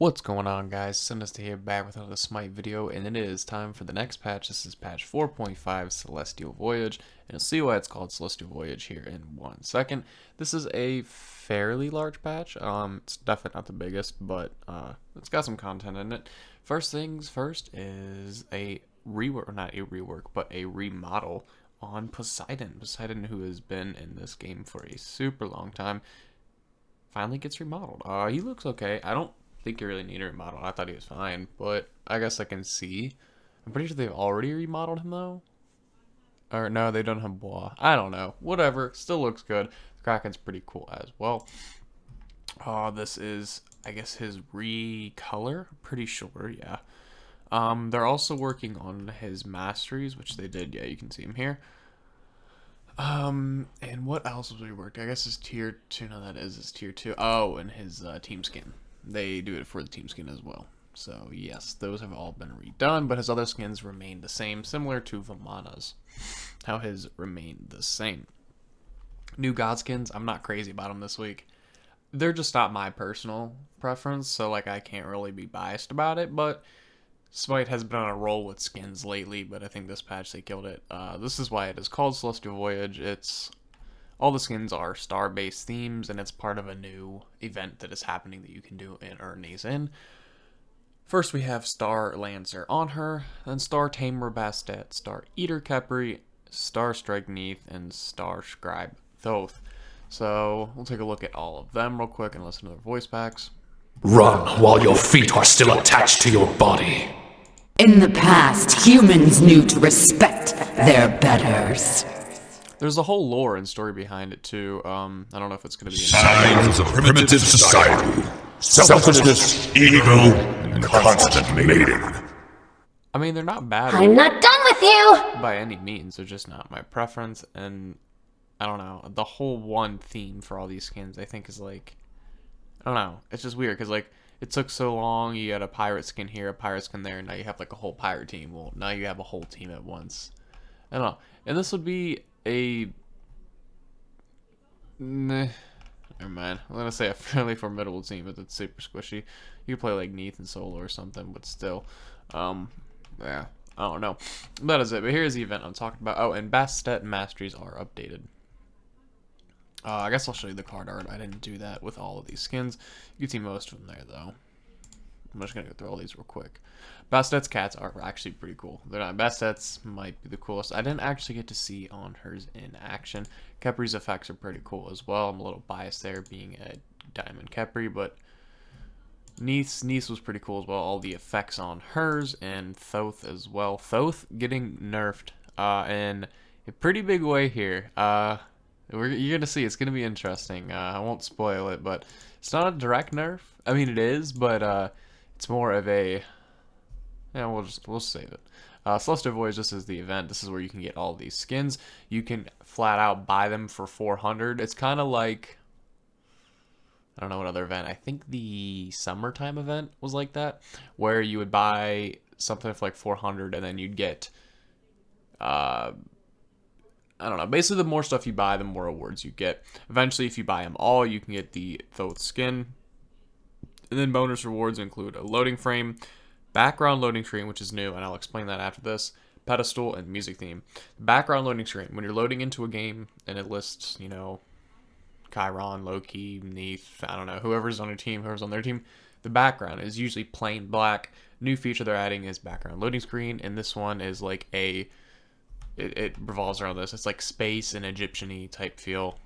What's going on, guys? Sinister here, back with another Smite video, and it is time for the next patch. This is patch 4.5 Celestial Voyage, and you'll see why it's called Celestial Voyage here in 1 second. This is a fairly large patch. It's definitely not the biggest, but it's got some content in it. First things first is a rework, or not a rework, but a remodel on Poseidon. Poseidon, who has been in this game for a super long time, finally gets remodeled. He looks okay. I don't think you really need a remodel. I thought he was fine, but I guess I can see. I'm pretty sure they've already remodeled him though. Or no, they don't have Bois. I don't know. Whatever. Still looks good. The Kraken's pretty cool as well. This is, I guess, his recolor. Pretty sure, yeah. They're also working on his masteries, which they did. Yeah, you can see him here. And what else was reworked? I guess his tier 2. No, that is his tier 2. Oh, and his team skin. They do it for the team skin as well. So, yes, those have all been redone, but his other skins remain the same, similar to Vamana's. How his remained the same. New god skins, I'm not crazy about them this week. They're just not my personal preference, so, like, I can't really be biased about it, but Smite has been on a roll with skins lately, but I think this patch they killed it. This is why it is called Celestial Voyage. All the skins are star-based themes, and it's part of a new event that is happening that you can do and earn these in. First, we have Star Lancer on her, then Star Tamer Bastet, Star Eater Khepri, Star Strike Neath, and Star Scribe Thoth. So, we'll take a look at all of them real quick and listen to their voice packs. Run while your feet are still attached to your body. In the past, humans knew to respect their betters. There's a whole lore and story behind it too. I don't know if it's going to be Signs of primitive society. Selfishness, ego, and constant mating. I mean, they're not bad I'm not done with you! by any means. They're just not my preference, and I don't know. The whole one theme for all these skins, I think, is like, I don't know. It's just weird because like it took so long. You got a pirate skin here, a pirate skin there, and now you have like a whole pirate team. Well, now you have a whole team at once. I don't know. And this would be never mind. I'm gonna say a fairly formidable team, but it's super squishy. You could play like Neath and Solo or something, but still, yeah, I don't know. That is it. But here's the event I'm talking about. Oh, and Bastet masteries are updated. I guess I'll show you the card art. I didn't do that with all of these skins. You can see most of them there, though. I'm just going to go through all these real quick. Bastet's cats are actually pretty cool. They're not. Bastet's might be the coolest. I didn't actually get to see on hers in action. Khepri's effects are pretty cool as well. I'm a little biased there being a Diamond Khepri, but Neath's was pretty cool as well. All the effects on hers and Thoth as well. Thoth getting nerfed in a pretty big way here. You're going to see. It's going to be interesting. I won't spoil it, but it's not a direct nerf. I mean, it is, but it's more of a... Yeah, we'll save it. Celestial Voyage, this is the event. This is where you can get all these skins. You can flat out buy them for 400. It's kind of like... I don't know what other event. I think the summertime event was like that, where you would buy something for like 400 and then you'd get... I don't know. Basically, the more stuff you buy, the more rewards you get. Eventually, if you buy them all, you can get the Thoth skin. And then bonus rewards include a loading frame, background loading screen, which is new, and I'll explain that after this, pedestal, and music theme. Background loading screen. When you're loading into a game and it lists, you know, Chiron, Loki, Neath, I don't know, whoever's on your team, whoever's on their team, the background is usually plain black. New feature they're adding is background loading screen, and this one is like a... It revolves around this. It's like space and Egyptian-y type feel.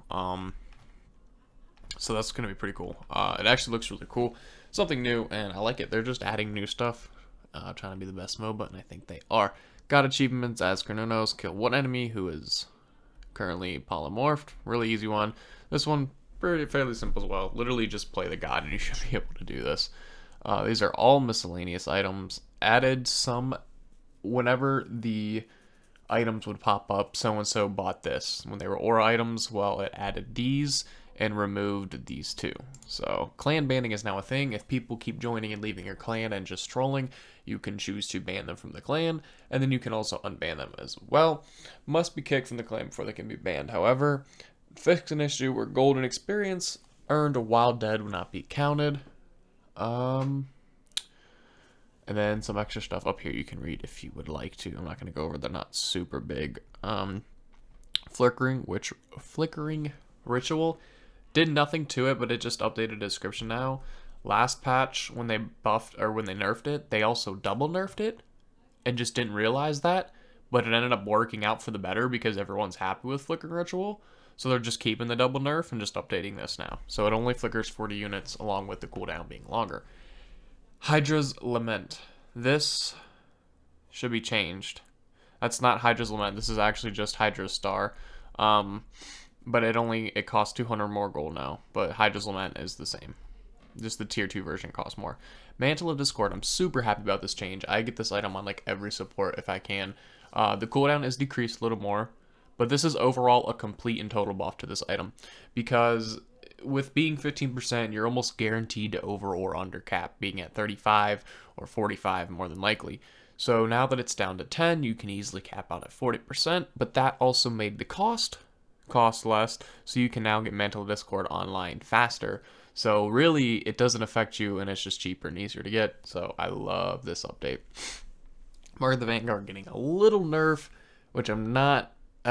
So that's going to be pretty cool. It actually looks really cool. Something new, and I like it. They're just adding new stuff. Trying to be the best MOBA, and I think they are. Got achievements as Chrononos. Kill one enemy who is currently polymorphed. Really easy one. This one, fairly simple as well. Literally just play the god, and you should be able to do this. These are all miscellaneous items. Added some whenever the... items would pop up. So-and-so bought this. When they were aura items, well, it added these and removed these two. So clan banning is now a thing. If people keep joining and leaving your clan and just trolling, you can choose to ban them from the clan, and then you can also unban them as well. Must be kicked from the clan before they can be banned. However, fix an issue where golden experience earned while dead would not be counted. And then some extra stuff up here you can read if you would like to. I'm not going to go over, they're not super big. Flickering Ritual did nothing to it, but it just updated the description now. Last patch, when they buffed, or when they nerfed it, they also double nerfed it and just didn't realize that, but it ended up working out for the better because everyone's happy with Flickering Ritual. So they're just keeping the double nerf and just updating this now. So it only flickers 40 units along with the cooldown being longer. Hydra's Lament. This should be changed. That's not Hydra's Lament. This is actually just Hydra's Star. But it costs 200 more gold now. But Hydra's Lament is the same. Just the tier 2 version costs more. Mantle of Discord. I'm super happy about this change. I get this item on like every support if I can. The cooldown is decreased a little more. But this is overall a complete and total buff to this item. Because with being 15%, you're almost guaranteed to over or under cap, being at 35 or 45 more than likely. So now that it's down to 10, you can easily cap out at 40%, but that also made the cost less, so you can now get Mantle of Discord online faster. So really, it doesn't affect you, and it's just cheaper and easier to get, so I love this update. Mark of the Vanguard getting a little nerf, which I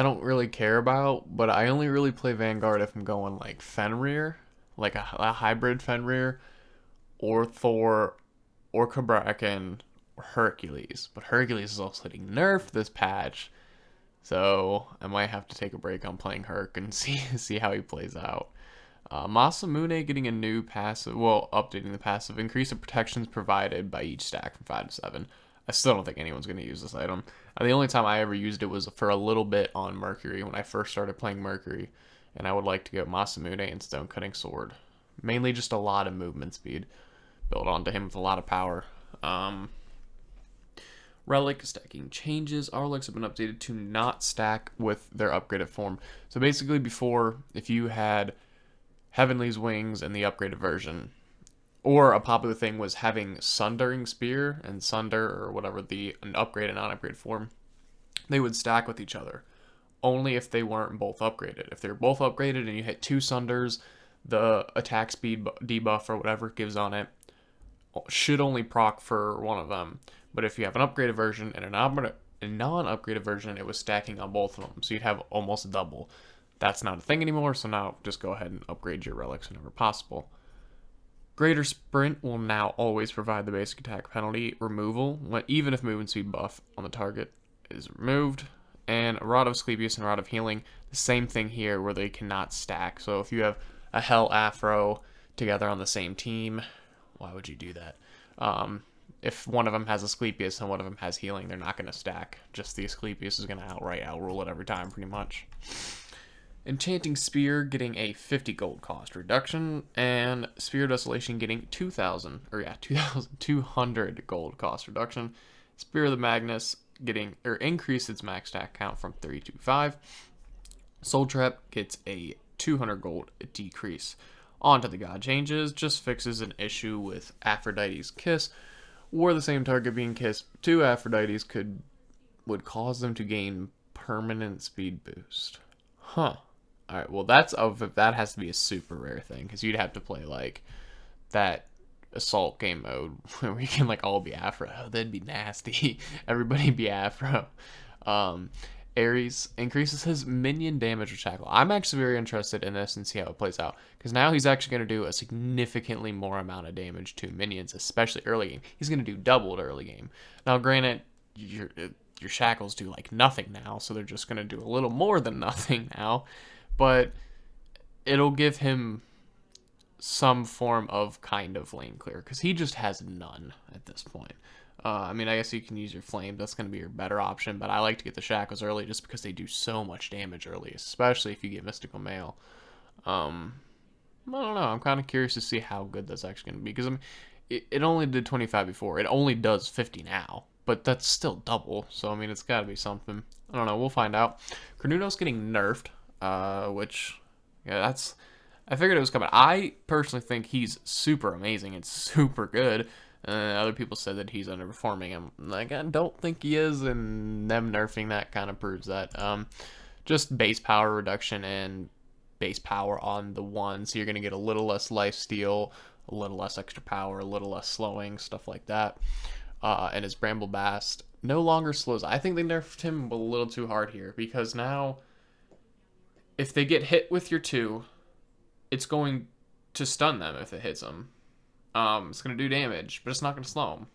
don't really care about, but I only really play Vanguard if I'm going like Fenrir, like a hybrid Fenrir, or Thor, or Kraken, or Hercules. But Hercules is also getting nerfed this patch, so I might have to take a break on playing Herc and see how he plays out. Masamune getting a new passive, well, updating the passive, increase the protections provided by each stack from 5 to 7. I still don't think anyone's going to use this item. The only time I ever used it was for a little bit on Mercury when I first started playing Mercury, and I would like to get Masamune and Stone Cutting Sword. Mainly just a lot of movement speed built onto him with a lot of power. Relic stacking changes. Our relics have been updated to not stack with their upgraded form. So basically before, if you had Heavenly's Wings in the upgraded version, or a popular thing was having Sundering Spear and Sunder, or whatever the upgraded and non-upgraded form, they would stack with each other. Only if they weren't both upgraded. If they're both upgraded and you hit 2 Sunders, the attack speed debuff or whatever it gives on it should only proc for one of them. But if you have an upgraded version and a non-upgraded version, it was stacking on both of them. So you'd have almost double. That's not a thing anymore, so now just go ahead and upgrade your relics whenever possible. Greater Sprint will now always provide the basic attack penalty removal, even if movement speed buff on the target is removed. And Rod of Asclepius and Rod of Healing, the same thing here where they cannot stack. So if you have a Hell Afro together on the same team, why would you do that? If one of them has Asclepius and one of them has Healing, they're not going to stack. Just the Asclepius is going to outrule it every time, pretty much. Enchanting Spear getting a 50 gold cost reduction, and Spear of Desolation getting 2,200 gold cost reduction. Spear of the Magnus getting, increased its max stack count from 325. Soul Trap gets a 200 gold decrease. Onto the God Changes, just fixes an issue with Aphrodite's Kiss, where the same target being kissed to Aphrodite's would cause them to gain permanent speed boost. Huh. Alright, well that has to be a super rare thing, because you'd have to play like that assault game mode where we can like all be Afro. Oh, that'd be nasty. Everybody be Afro. Ares increases his minion damage with Shackle. I'm actually very interested in this and see how it plays out, because now he's actually going to do a significantly more amount of damage to minions, especially early game. He's going to do double at early game. Now, granted, your Shackles do like nothing now, so they're just going to do a little more than nothing now, but it'll give him some form of kind of lane clear, because he just has none at this point. I mean, I guess you can use your Flame. That's going to be your better option, but I like to get the Shackles early just because they do so much damage early, especially if you get Mystical Mail. I don't know. I'm kind of curious to see how good that's actually going to be, because I mean, it only did 25 before. It only does 50 now, but that's still double, so I mean, it's got to be something. I don't know. We'll find out. Cornuno's getting nerfed, which, yeah, I figured it was coming. I personally think he's super amazing. It's super good. Other people said that he's underperforming. I'm like, I don't think he is, and them nerfing that kind of proves that. Just base power reduction and base power on the one, so you're going to get a little less lifesteal, a little less extra power, a little less slowing, stuff like that. and his Bramble Bast no longer slows. I think they nerfed him a little too hard here, because now if they get hit with your 2, it's going to stun them if it hits them. It's going to do damage, but it's not going to slow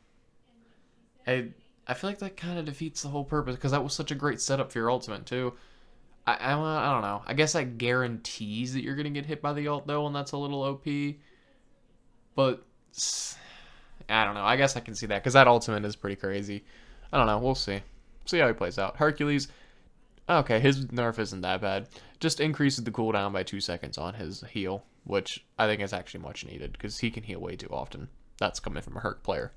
them. I feel like that kind of defeats the whole purpose, because that was such a great setup for your ultimate too. I don't know. I guess that guarantees that you're going to get hit by the ult though, and that's a little OP. But I don't know. I guess I can see that, because that ultimate is pretty crazy. I don't know. We'll see. See how he plays out. Hercules, okay, his nerf isn't that bad. Just increases the cooldown by 2 seconds on his heal, which I think is actually much needed, because he can heal way too often. That's coming from a Herc player.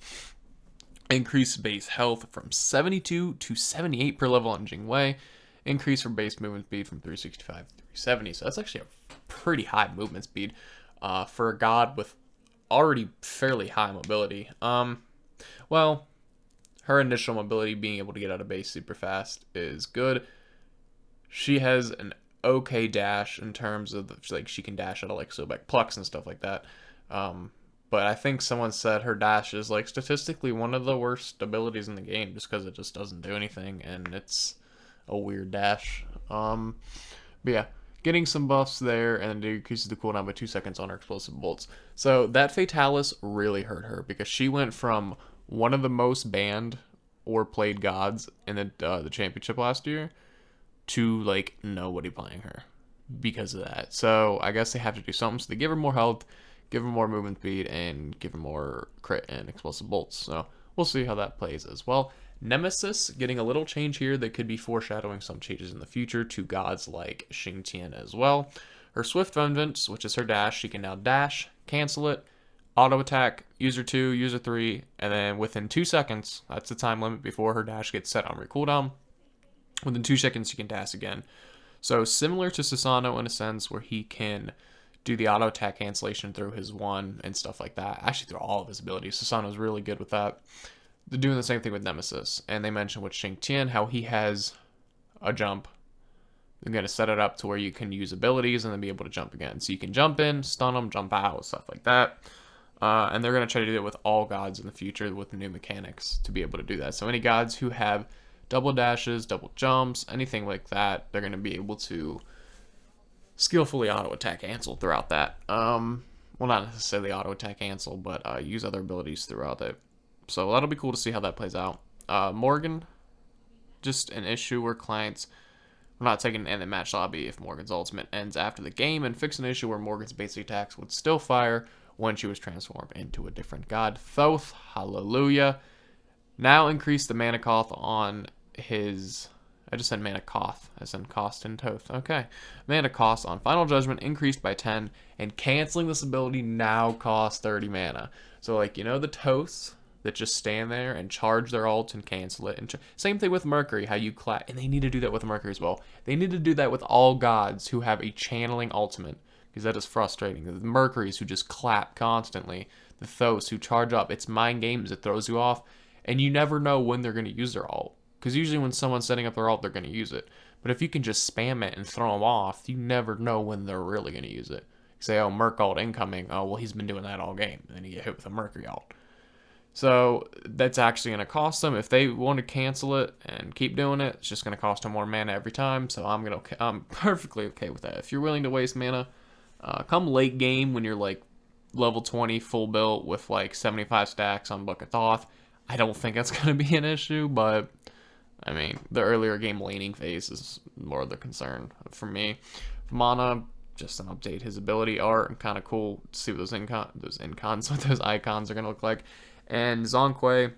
Increase base health from 72 to 78 per level on Jingwei. Increase for base movement speed from 365 to 370. So that's actually a pretty high movement speed for a god with already fairly high mobility. Well, her initial mobility, being able to get out of base super fast, is good. She has an okay dash in terms of like she can dash out of like Sobek Plucks and stuff like that. But I think someone said her dash is like statistically one of the worst abilities in the game, just because it just doesn't do anything and it's a weird dash. But yeah, getting some buffs there, and it increases the cooldown by 2 seconds on her explosive bolts. So that Fatalis really hurt her, because she went from one of the most banned or played gods in the championship last year to like nobody playing her because of that. So I guess they have to do something. So they give her more health, give her more movement speed, and give her more crit and explosive bolts. So we'll see how that plays as well. Nemesis getting a little change here that could be foreshadowing some changes in the future to gods like Xingqian as well. Her Swift Vengeance, which is her dash, she can now dash, cancel it, auto attack, user 2, user 3, and then within 2 seconds, that's the time limit before her dash gets set on recooldown. Within 2 seconds, you can dash again. So similar to Susano in a sense, where he can do the auto attack cancellation through his 1 and stuff like that. Actually, through all of his abilities. Susano's really good with that. They're doing the same thing with Nemesis. And they mentioned with Xingqian how he has a jump. They're going to set it up to where you can use abilities and then be able to jump again. So you can jump in, stun them, jump out, stuff like that. And they're going to try to do it with all gods in the future with the new mechanics to be able to do that. So any gods who have double dashes, double jumps, anything like that, they're going to be able to skillfully auto-attack cancel throughout that. Well, not necessarily auto-attack cancel, but use other abilities throughout it. So that'll be cool to see how that plays out. Morgan, just an issue where clients are not taking an end in match lobby if Morgan's ultimate ends after the game, and fix an issue where Morgan's basic attacks would still fire when she was transformed into a different god. Thoth, hallelujah. Now increase the mana cost on his... I just said mana cost, as in cost and Thoth. Okay. Mana cost on Final Judgment increased by 10, and canceling this ability now costs 30 mana. So, like, you know the Thoths that just stand there and charge their ult and cancel it? And same thing with Mercury, how you clap. And they need to do that with Mercury as well. They need to do that with all gods who have a channeling ultimate, because that is frustrating. The Mercuries who just clap constantly. The Thoths who charge up. It's mind games. It throws you off. And you never know when they're going to use their ult. Because usually when someone's setting up their ult, they're going to use it. But if you can just spam it and throw them off, you never know when they're really going to use it. You say, oh, Merc ult incoming. Oh, well, he's been doing that all game. And then you get hit with a Mercury ult. So that's actually going to cost them. If they want to cancel it and keep doing it, it's just going to cost them more mana every time. So I'm perfectly okay with that. If you're willing to waste mana, come late game when you're like level 20 full built with like 75 stacks on Book of Thoth, I don't think that's going to be an issue, but I mean, the earlier game laning phase is more the concern for me. Mana, just an update. His ability art, and kind of cool to see what those icons, what those icons are going to look like. And Zhonghui,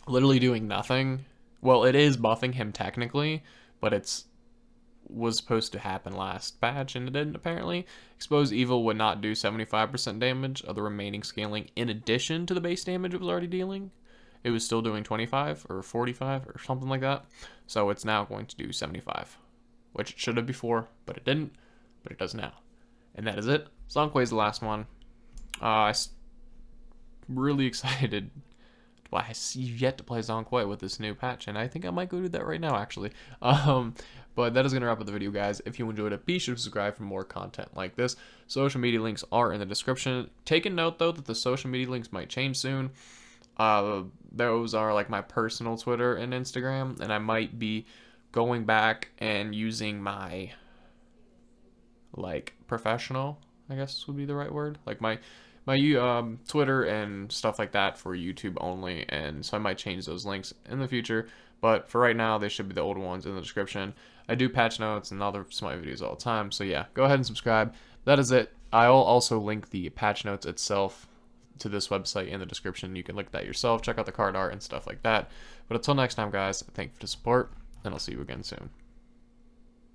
literally doing nothing. Well, it is buffing him technically, but was supposed to happen last patch, and it didn't apparently. Expose Evil would not do 75% damage of the remaining scaling in addition to the base damage it was already dealing. It was still doing 25 or 45 or something like that. So it's now going to do 75, which it should have before, but it didn't, but it does now. And that is it. Zhonghui is the last one. I'm really excited. I see yet to play Zhonghui with this new patch, and I think I might go do that right now, actually. But that is going to wrap up the video, guys. If you enjoyed it, be sure to subscribe for more content like this. Social media links are in the description. Take a note, though, that the social media links might change soon. those are like my personal Twitter and Instagram, and I might be going back and using my like professional, I guess would be the right word, like my Twitter and stuff like that for YouTube only, and so I might change those links in the future. But for right now, they should be the old ones in the description. I do patch notes and other Smite videos all the time, so yeah, go ahead and subscribe. That is it. I'll also link the patch notes itself to this website in the description. You can look at that yourself, check out the card art and stuff like that. But until next time, guys, thank you for the support, and I'll see you again soon.